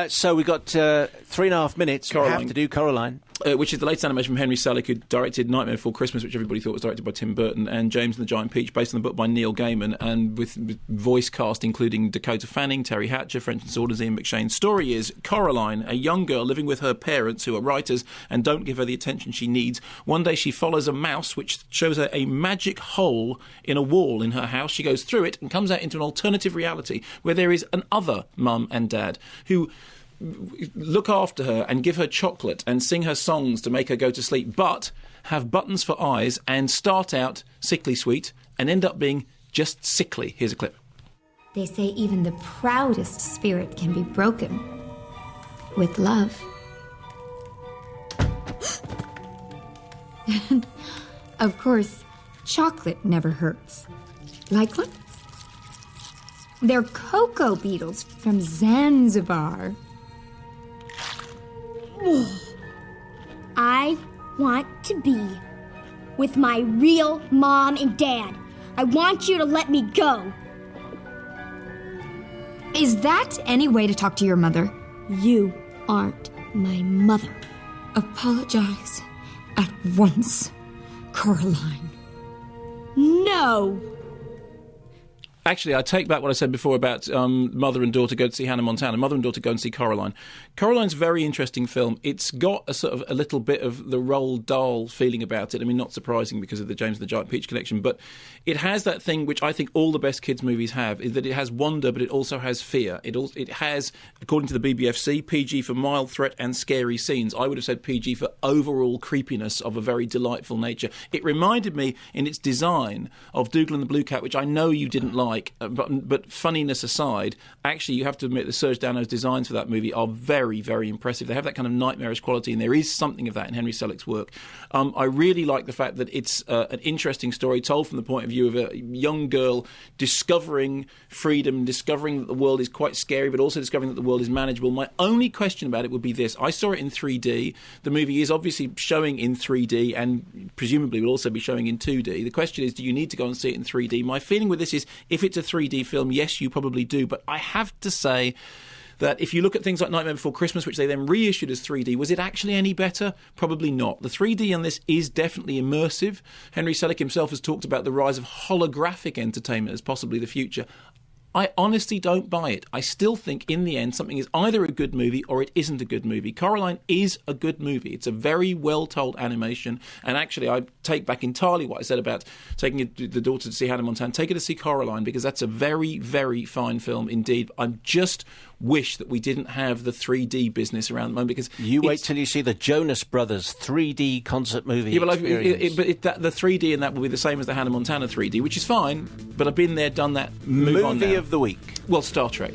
So we've got 3.5 minutes. Coralline. We have to do Coralline. Which is the latest animation from Henry Selick, who directed Nightmare Before Christmas, which everybody thought was directed by Tim Burton, and James and the Giant Peach, based on the book by Neil Gaiman, and with voice cast including Dakota Fanning, Terry Hatcher, French and Saunders, Ian McShane. Story is Coralline, a young girl living with her parents, who are writers and don't give her the attention she needs. One day she follows a mouse, which shows her a magic hole in a wall in her house. She goes through it and comes out into an alternative reality where there is an other mum and dad who look after her and give her chocolate and sing her songs to make her go to sleep, but have buttons for eyes and start out sickly sweet and end up being just sickly. Here's a clip. They say even the proudest spirit can be broken with love. And, of course, chocolate never hurts. Like what? They're cocoa beetles from Zanzibar. I want to be with my real mom and dad. I want you to let me go. Is that any way to talk to your mother? You aren't my mother. Apologize at once, Coralline. No. Actually, I take back what I said before about mother and daughter go to see Hannah Montana. Mother and daughter go and see Coralline. Coraline's a very interesting film. It's got a sort of a little bit of the Roald Dahl feeling about it. I mean, not surprising because of the James and the Giant Peach connection, but it has that thing which I think all the best kids' movies have, is that it has wonder, but it also has fear. It has, according to the BBFC, PG for mild threat and scary scenes. I would have said PG for overall creepiness of a very delightful nature. It reminded me in its design of Dougal and the Blue Cat, which I know you didn't like, but funniness aside, actually you have to admit that Serge Dano's designs for that movie are very, very impressive. They have that kind of nightmarish quality, and there is something of that in Henry Selick's work. I really like the fact that it's an interesting story told from the point of view of a young girl discovering freedom, discovering that the world is quite scary, but also discovering that the world is manageable. My only question about it would be this. I saw it in 3D. The movie is obviously showing in 3D and presumably will also be showing in 2D. The question is, do you need to go and see it in 3D? My feeling with this is, if it's a 3D film, yes, you probably do, but I have to say that if you look at things like Nightmare Before Christmas, which they then reissued as 3D, was it actually any better? Probably not. The 3D on this is definitely immersive. Henry Selick himself has talked about the rise of holographic entertainment as possibly the future. I honestly don't buy it. I still think in the end something is either a good movie or it isn't a good movie. Coralline is a good movie. It's a very well-told animation. And actually, I take back entirely what I said about taking the daughter to see Hannah Montana. Take her to see Coralline, because that's a very, very fine film indeed. I just wish that we didn't have the 3D business around the moment, because you wait till you see the Jonas Brothers 3D concert movie. Yeah, but the 3D in that will be the same as the Hannah Montana 3D, which is fine. But I've been there, done that. Move on now. Movie of the week. Well, Star Trek.